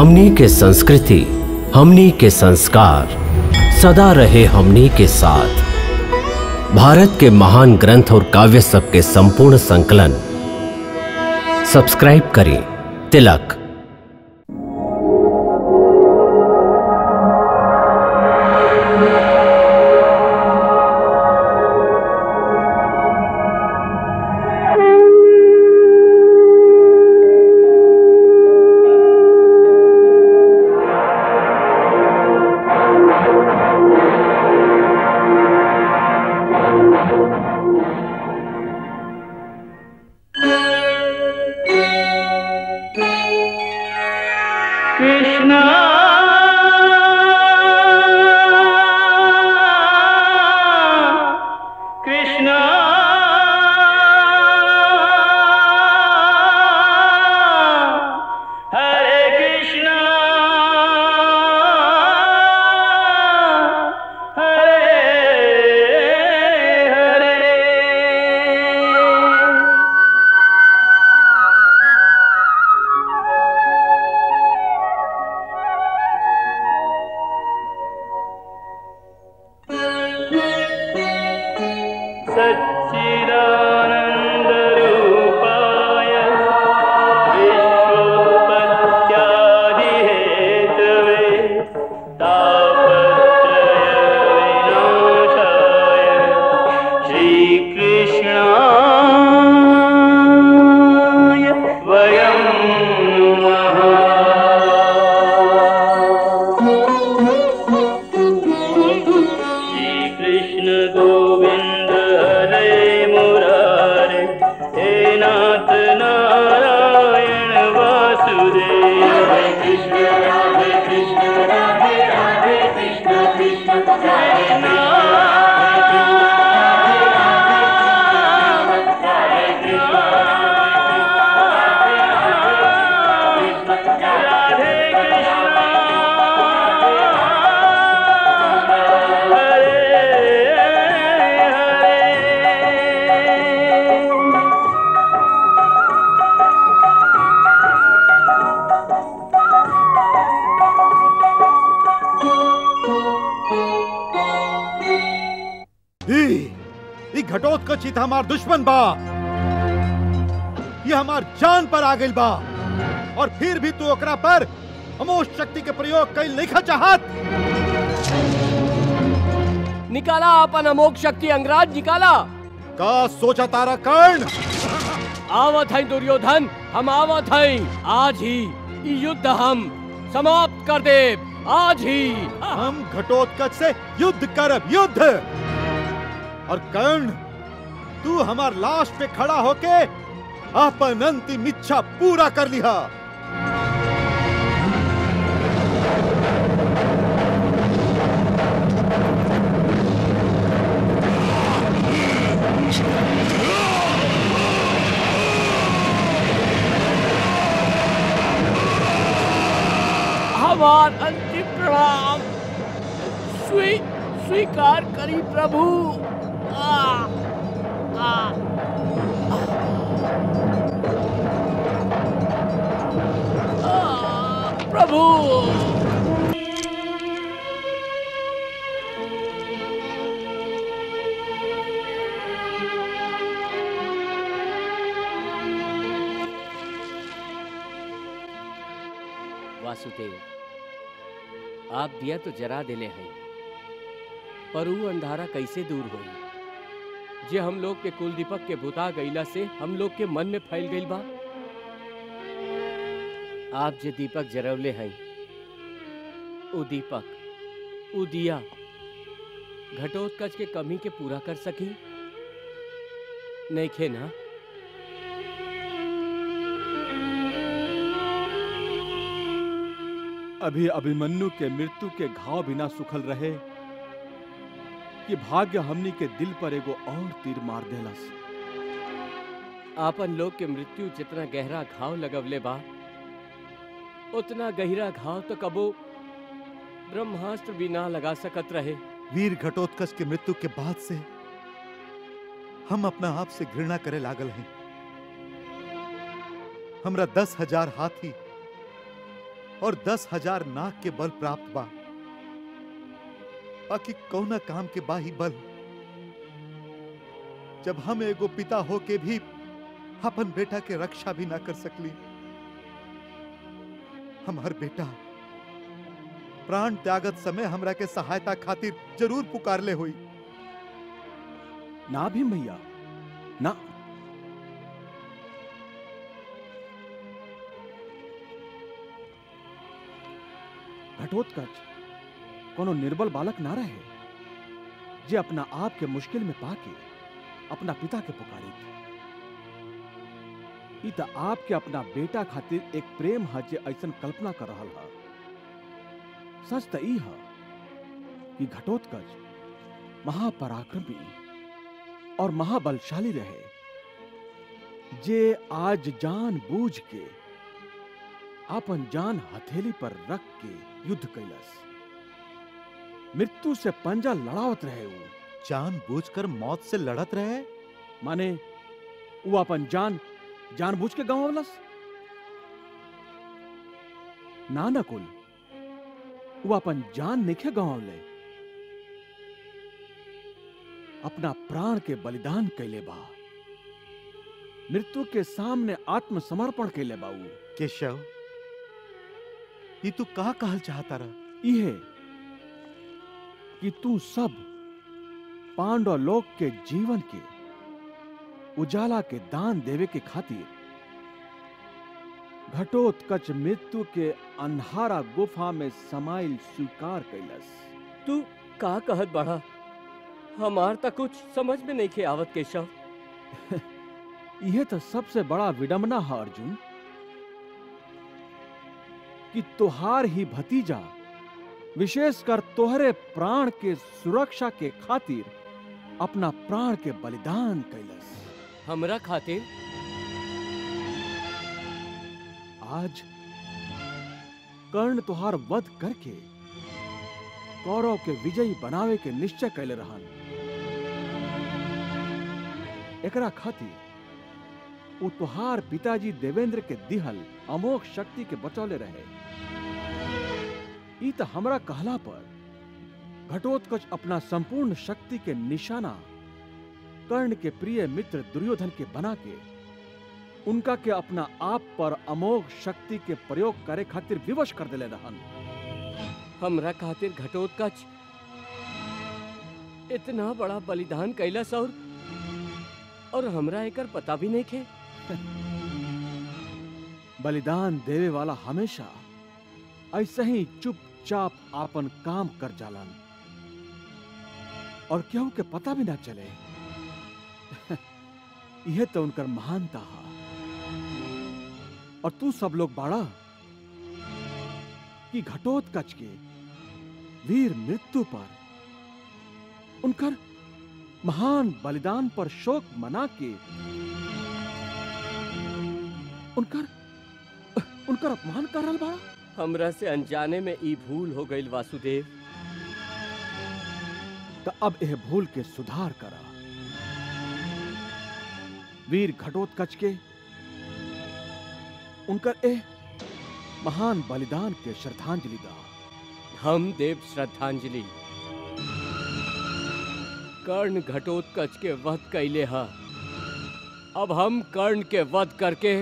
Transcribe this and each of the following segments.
हमनी के संस्कृति, हमनी के संस्कार सदा रहे हमनी के साथ। भारत के महान ग्रंथ और काव्य सब के संपूर्ण संकलन सब्सक्राइब करें तिलक। घटोत्कच हमार दुश्मन बा, ये हमार जान पर आ गइल बा और फिर भी तू ओकरा पर अमोघ शक्ति के प्रयोग कइल नहीं चाहत। निकाला अपन अमोघ शक्ति अंगराज, निकाला। का सोचा तारा कर्ण? आवत है दुर्योधन, हम आवत है। आज ही युद्ध हम समाप्त कर दे, आज ही हम घटोत्कच से युद्ध करब, युद्ध। और कर्ण, तू हमार लाश पे खड़ा होके अपन अंतिम इच्छा पूरा कर लिहा। हमार अंतिम प्रणाम स्वीकार करी प्रभु। प्रभु, वासुदेव, आप दिया तो जरा दिले हैं, पर वो अंधारा कैसे दूर होई जे हम लोग के कुल दीपक के बुता गईला से हम लोग के मन में फैल गई बा। आप जे दीपक जरवले हैं, वो दीपक, वो दिया घटोत्कच के कमी के पूरा कर सकी नहीं खे ना? अभी अभिमन्यु के मृत्यु के घाव बिना सुखल रहे कि भाग्य हमनी के दिल पर एगो और तीर मार देलस। आपन लोग के मृत्यु जितना गहरा घाव लगवले बा, उतना गहरा घाव तो कबो ब्रह्मास्त्र भी ना लगा सकत रहे। वीर घटोत्कच के मृत्यु के बाद से हम अपना आप से घृणा करे लागल हैं। हमरा 10,000 हाथी और 10,000 नाग के बल प्राप्त बा, बाकी कौना काम के बाही बल। जब हम एगो पिता होके भी अपन बेटा के रक्षा भी ना कर सकली। हमार बेटा प्राण त्यागत समय हमरा के सहायता खातिर जरूर पुकारले हुई। ना भीम भैया ना, घटोत्कच कोनो निर्बल बालक ना रहे जे अपना आप के मुश्किल में पाके अपना पिता के पुकारी। ई त आपके अपना बेटा खातिर एक प्रेम है जे ऐसन कल्पना कर रहा है। सच त ई है कि घटोत्कच महापराक्रमी और महाबलशाली रहे, जे आज जान बूझ के अपन जान हथेली पर रख के युद्ध कैलस, मृत्यु से पंजा लड़ावत रहे। वो जानबूझकर मौत से लड़त रहे, माने वो अपन जान जानबूझ के गंवावलस ना नकुल, वो अपन जान नहीं गंवावले, अपना प्राण के बलिदान कैले बा, मृत्यु के सामने आत्मसमर्पण कैले बा। वो केशव, ये तू का कहल चाहता रहा? इहे कि तू सब पांडव लोक के जीवन के उजाला के दान देवे के खातिर घटोत्कच मृत्यु के अन्हारा गुफा में समाइल स्वीकार कैलस। तू का कहत बढ़ा? हमार तक कुछ समझ में नहीं खे आवत केशव। यह तो सबसे बड़ा विडंबना है अर्जुन, कि तोहार ही भतीजा विशेषकर तोहरे प्राण के सुरक्षा के खातिर अपना प्राण के बलिदान कैलस। हमरा खातिर? आज कर्ण तुहार वध करके कौरव के विजयी बनावे के निश्चय कैले रहन। एकरा खातिर वो तुहार पिताजी देवेंद्र के दिहल अमोघ शक्ति के बचौले रहे। ई त हमरा कहला पर घटोत्कच अपना संपूर्ण शक्ति के निशाना कर्ण के प्रिय मित्र दुर्योधन के बना के उनका के अपना आप पर अमोघ शक्ति के प्रयोग करे खातिर विवश कर देले रहन। हमरा खातिर घटोत्कच इतना बड़ा बलिदान कैलस और हमरा एकर पता भी नहीं खे। बलिदान देवे वाला हमेशा ऐसे ही चुपचाप आपन काम कर जालन और केहू के पता भी ना चले। यह तो उनकर महानता है। और तू सब लोग बाड़ा कि घटोत्कच के वीर मृत्यु पर उनकर महान बलिदान पर शोक मना के उनकर अपमान कर रहा बाड़ा। हमरा से अनजाने में ई भूल हो गई वासुदेव। तो अब यह भूल के सुधार करा। वीर घटोत्कच के उनकर एह महान बलिदान के श्रद्धांजलि दा। हम देव श्रद्धांजलि। कर्ण घटोत्कच के वध कैले हा, अब हम कर्ण के वध करके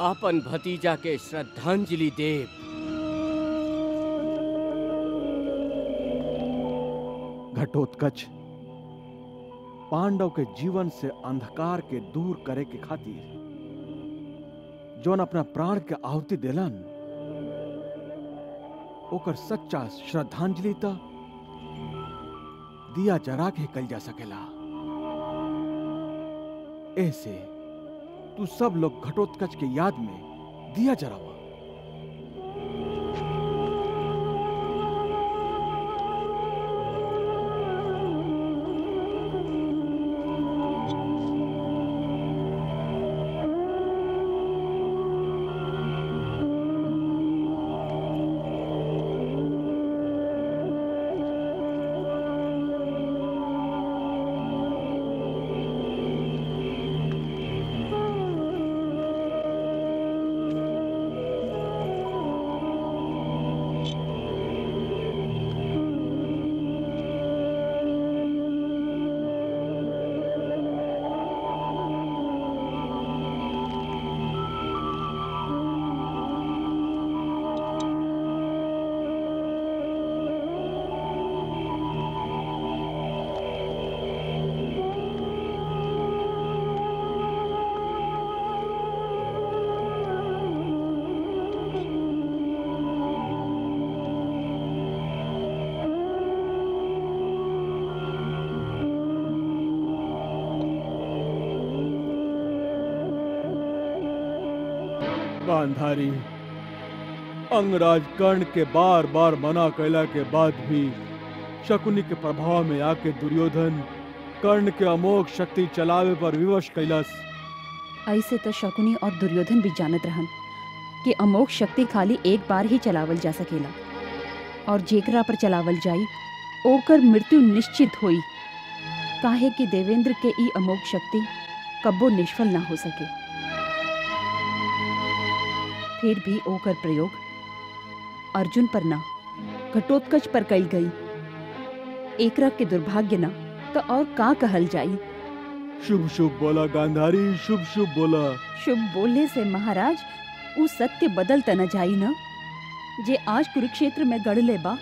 आपन भतीजा के श्रद्धांजलि देव। घटोत्कच पांडव के जीवन से अंधकार के दूर करे के खातिर जोन अपना प्राण के आहुति देलन, ओकर सच्चा श्रद्धांजलि त दिया जरा के कल जा सकेला। ऐसे तू सब लोग घटोत्कच के याद में दिया जरावा। गांधारी, अंगराज कर्ण के बार बार मना कैला के बाद भी शकुनी के प्रभाव में आके दुर्योधन कर्ण के अमोघ शक्ति चलावे पर विवश कैलस। ऐसे तो शकुनी और दुर्योधन भी जानत रहन कि अमोघ शक्ति खाली एक बार ही चलावल जा सकेला और जेकरा पर चलावल जाई ओकर मृत्यु निश्चित होई, काहे कि देवेंद्र के ई अमोघ शक्ति कब्बो निष्फल ना हो सके। फिर भी ओकर प्रयोग अर्जुन पर ना घटोत्कच पर कई गई। एकरा के दुर्भाग्य ना तो और का कहल जाई। शुभ शुभ बोला गांधारी, शुभ शुभ बोला। शुभ बोलने से महाराज उ सत्य बदल त न जाई न जे आज कुरुक्षेत्र में गढ़ ले बा।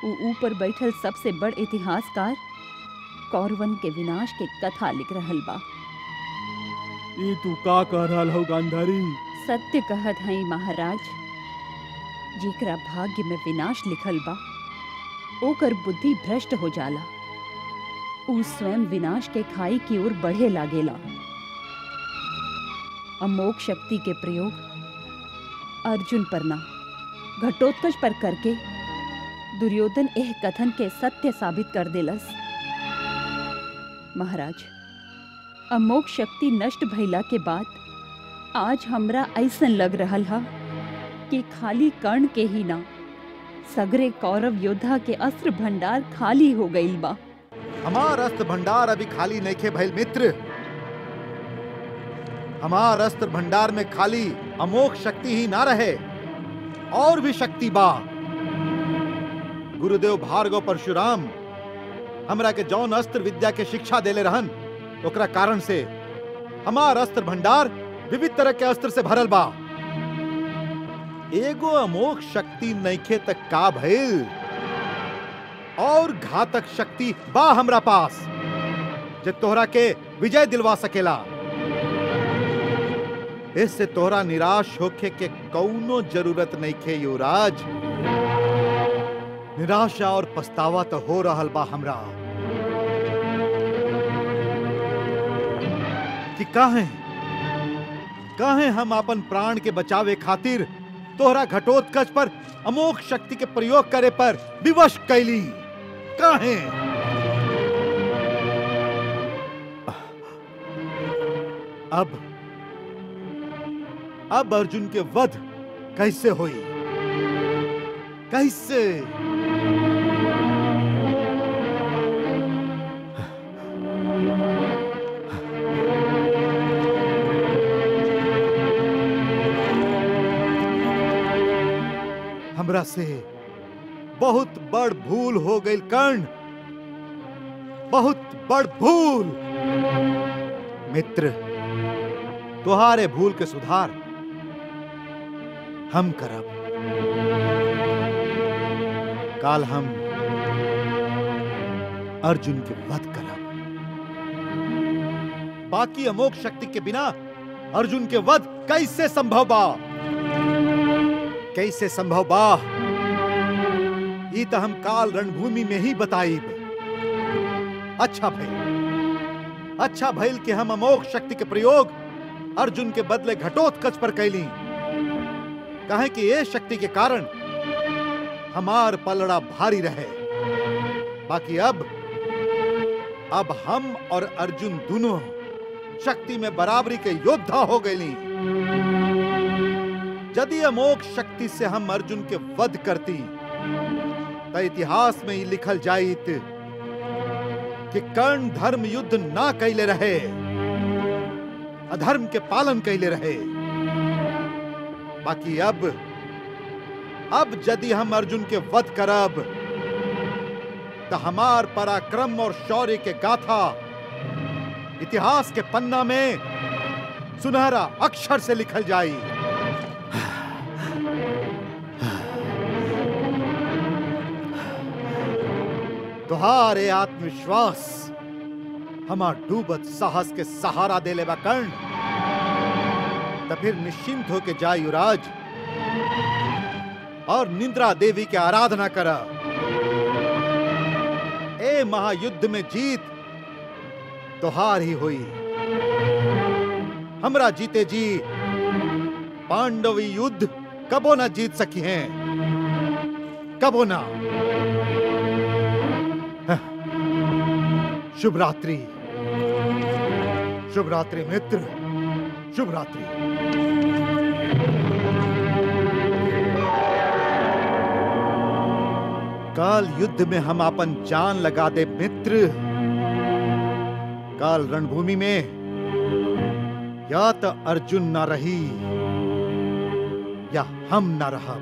उ ऊपर बैठल सबसे बड़ इतिहासकार कौरवन के विनाश के कथा लिख रहल बा। ई तू का कह रहल हो गांधारी? सत्य कहत हई महाराज, जेकरा भाग्य में विनाश लिखल बा ओकर बुद्धि भ्रष्ट हो जाला। उ स्वयं विनाश के खाई की ओर बढ़े लागेला। अमोघ शक्ति के प्रयोग अर्जुन पर ना घटोत्कच पर करके दुर्योधन एह कथन के सत्य साबित कर देलस। महाराज, अमोघ शक्ति नष्ट भइला के बाद आज हमरा ऐसन लग रहल हा कि खाली कर्ण के ही ना सगरे कौरव योद्धा के अस्त्र भंडार खाली हो गईल बा। हमार अस्त्र भंडार अभी खाली नहीं खे भइल मित्र। हमार अस्त्र भंडार में खाली अमोघ शक्ति ही ना रहे, और भी शक्ति बा। गुरुदेव भार्गव परशुराम हमरा के जौन अस्त्र विद्या के शिक्षा देले रहन, ओकरा कारण से हमार अस्त्र भंडार विविध तरह के अस्त्र से भरल बा। एगो अमोघ शक्ति नइखे तक का भइल, और घातक शक्ति बा हमरा पास जे तोहरा के विजय दिलवा सकेला। इससे तोहरा निराश होके के कौनो जरूरत नइखे युवराज। निराशा और पछतावा तो हो रहल बा हमरा कि काहे हम अपन प्राण के बचावे खातिर तोहरा घटोत्कच पर अमोघ शक्ति के प्रयोग करे पर विवश कैली। काहे? अब अर्जुन के वध कैसे हुई? कैसे? हमरा से बहुत बड़ भूल हो गई कर्ण, बहुत बड़ भूल। मित्र, तुहारे भूल के सुधार हम करब। काल हम अर्जुन के वध करब। बाकी अमोघ शक्ति के बिना अर्जुन के वध कैसे संभव बा? कैसे संभव बा? ई तो हम काल रणभूमि में ही बताइब। अच्छा भइल कि हम अमोघ शक्ति के प्रयोग अर्जुन के बदले घटोत्कच पर कैली, काहे कि ये शक्ति के कारण हमार पलड़ा भारी रहे। बाकी अब हम और अर्जुन दोनों शक्ति में बराबरी के योद्धा हो गए। यदि अमोघ शक्ति से हम अर्जुन के वध करती तो इतिहास में ही लिखल जाइत कि कर्ण धर्म युद्ध ना कैले रहे, अधर्म के पालन कैले रहे। बाकी अब यदि हम अर्जुन के वध करब तो हमार पराक्रम और शौर्य के गाथा इतिहास के पन्ना में सुनहरा अक्षर से लिखल जाई। तुहारे आत्मविश्वास हमार डूबत साहस के सहारा देले बा कर्ण। तो फिर निश्चिंत होके जा युवराज और निद्रा देवी की आराधना करा। ए महायुद्ध में जीत तुहार ही हुई। हमरा जीते जी पांडवी युद्ध कबो ना जीत सकी हैं, कबो ना। शुभ रात्रि, शुभ रात्रि मित्र, शुभ रात्रि। काल युद्ध में हम अपन जान लगा दे मित्र। काल रणभूमि में या तो अर्जुन ना रही या हम ना रहा।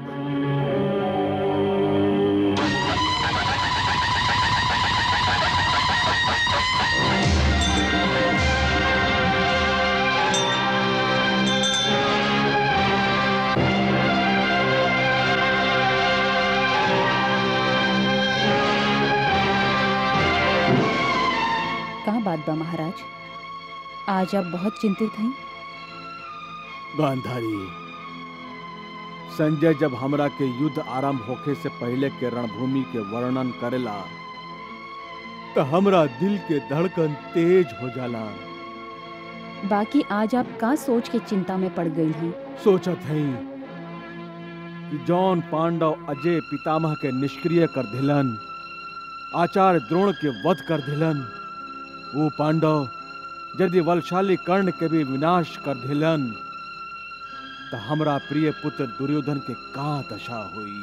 कहाँ बात बा महाराज, आज आप बहुत चिंतित हैं। गांधारी, संजय जब हमरा के युद्ध आरंभ होखे से पहले के रणभूमि के वर्णन करेला तो हमरा दिल के धड़कन तेज हो जाला। बाकी आज आप का सोच के चिंता में पड़ गई हैं? सोचत हैं कि जौन पांडव अजय पितामह के निष्क्रिय कर दिलन, आचार्य द्रोण के वध कर दिलन, वो पांडव यदि बलशाली कर्ण के भी विनाश कर दिलन तो हमरा प्रिय पुत्र दुर्योधन के का दशा हुई।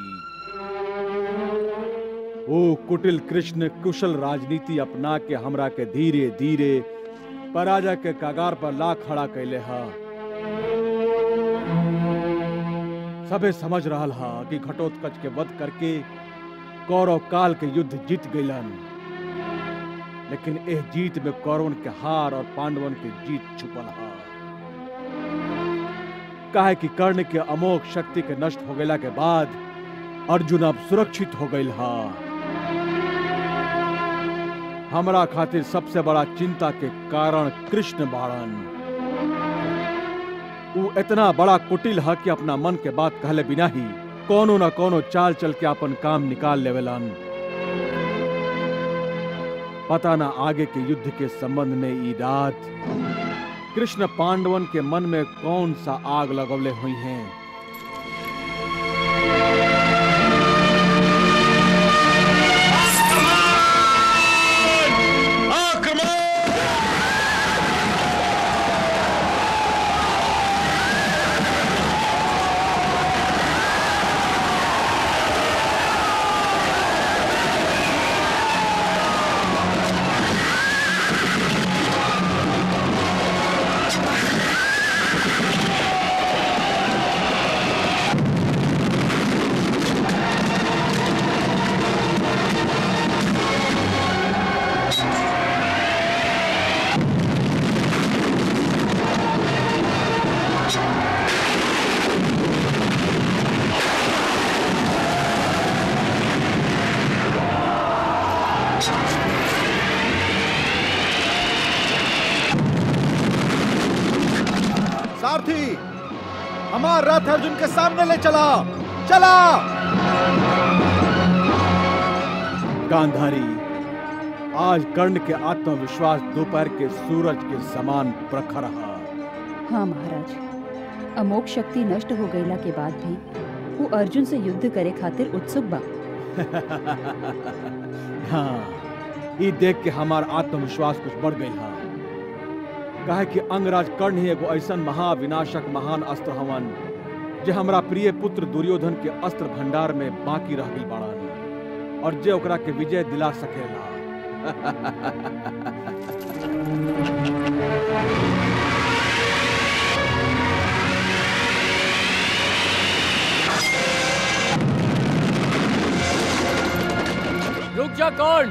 ओ कुटिल कृष्ण कुशल राजनीति अपना के हमरा के धीरे धीरे पराजय के कगार पर ला खड़ा कैले हा। सबे समझ रहल हा कि घटोत्कच के वध करके कौरव काल के युद्ध जीत गइलन, लेकिन एह जीत में कौरवन के हार और पांडवन के जीत छुपल हा। काहे कि कर्ण के अमोघ शक्ति के नष्ट हो गया के बाद अर्जुन अब सुरक्षित हो गइल हा। हमरा खातिर सबसे बड़ा चिंता के कारण कृष्ण बाड़न। वो इतना बड़ा कुटिल है कि अपना मन के बात कहले बिना ही कोनो न कोनो चाल चल के अपन काम निकाल लेवेलन। पता ना आगे के युद्ध के संबंध में ई रात कृष्ण पांडवन के मन में कौन सा आग लगवले हुई हैं। सारथी, हमारा रथ अर्जुन के सामने ले चला। चला गांधारी, आज कर्ण के आत्मविश्वास दोपहर के सूरज के समान प्रखर है। हाँ महाराज, अमोघ शक्ति नष्ट हो गईला के बाद भी वो अर्जुन से युद्ध करे खातिर उत्सुक बा। हाँ, ये देख के हमार आत्मविश्वास कुछ बढ़ गई है। कहे कि अंगराज कर्ण ही एगो ऐसन महाविनाशक महान अस्त्र हवन जे हमरा प्रिय पुत्र दुर्योधन के अस्त्र भंडार में बाकी रह गई बाड़न और जे ओकरा के विजय दिला सकेला। रुक जा कर्ण।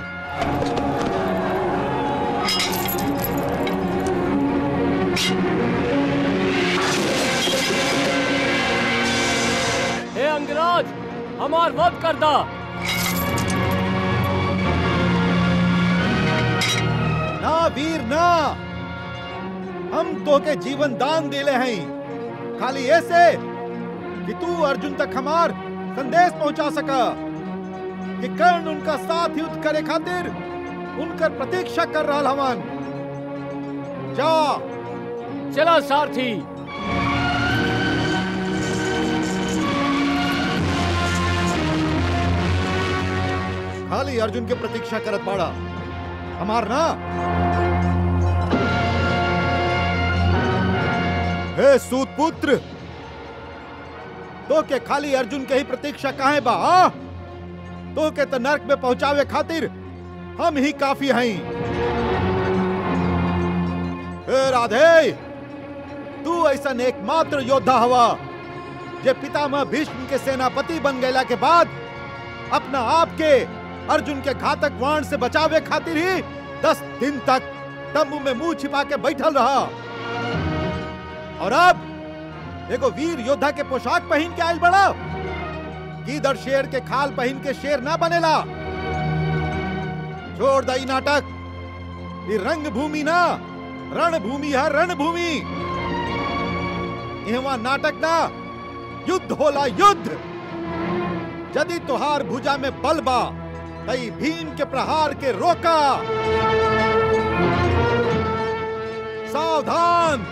हे अंगराज, हमार वध कर दा। ना वीर ना, हम तो के जीवन दान देले हैं, खाली ऐसे कि तू अर्जुन तक हमार संदेश पहुंचा सका कि कर्ण उनका साथ युद्ध करे खातिर उनकर प्रतीक्षा कर रहा हवन। जा चला सारथी। खाली अर्जुन के प्रतीक्षा करत बाड़ा, हमार ना? हे सूत पुत्र, तो के खाली अर्जुन के ही प्रतीक्षा काहे बा? तो के तो नरक में पहुंचावे खातिर हम ही काफी हैं। हे राधे, तू ऐसा एकमात्र योद्धा हवा जे पितामह भीष्म के सेनापति बन गया के बाद अपना आप के अर्जुन के घातक वाण से बचावे खातिर ही 10 दिन तक तंबू में मुंह छिपा के बैठल रहा, और अब एगो वीर योद्धा के पोशाक पहन के आयल बड़ा। गीदड़ शेर के खाल पहन के शेर ना बनेला। छोड़ दई नाटक, ये रंग भूमि ना रणभूमि है, रणभूमि। यहाँ नाटक ना युद्ध होला, युद्ध। यदि तुहार भुजा में बल बा तई भीम के प्रहार के रोका। सावधान।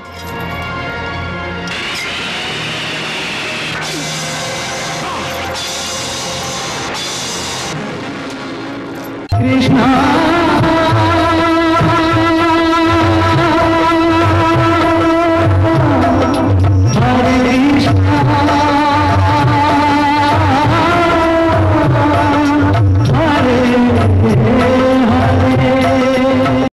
कृष्णा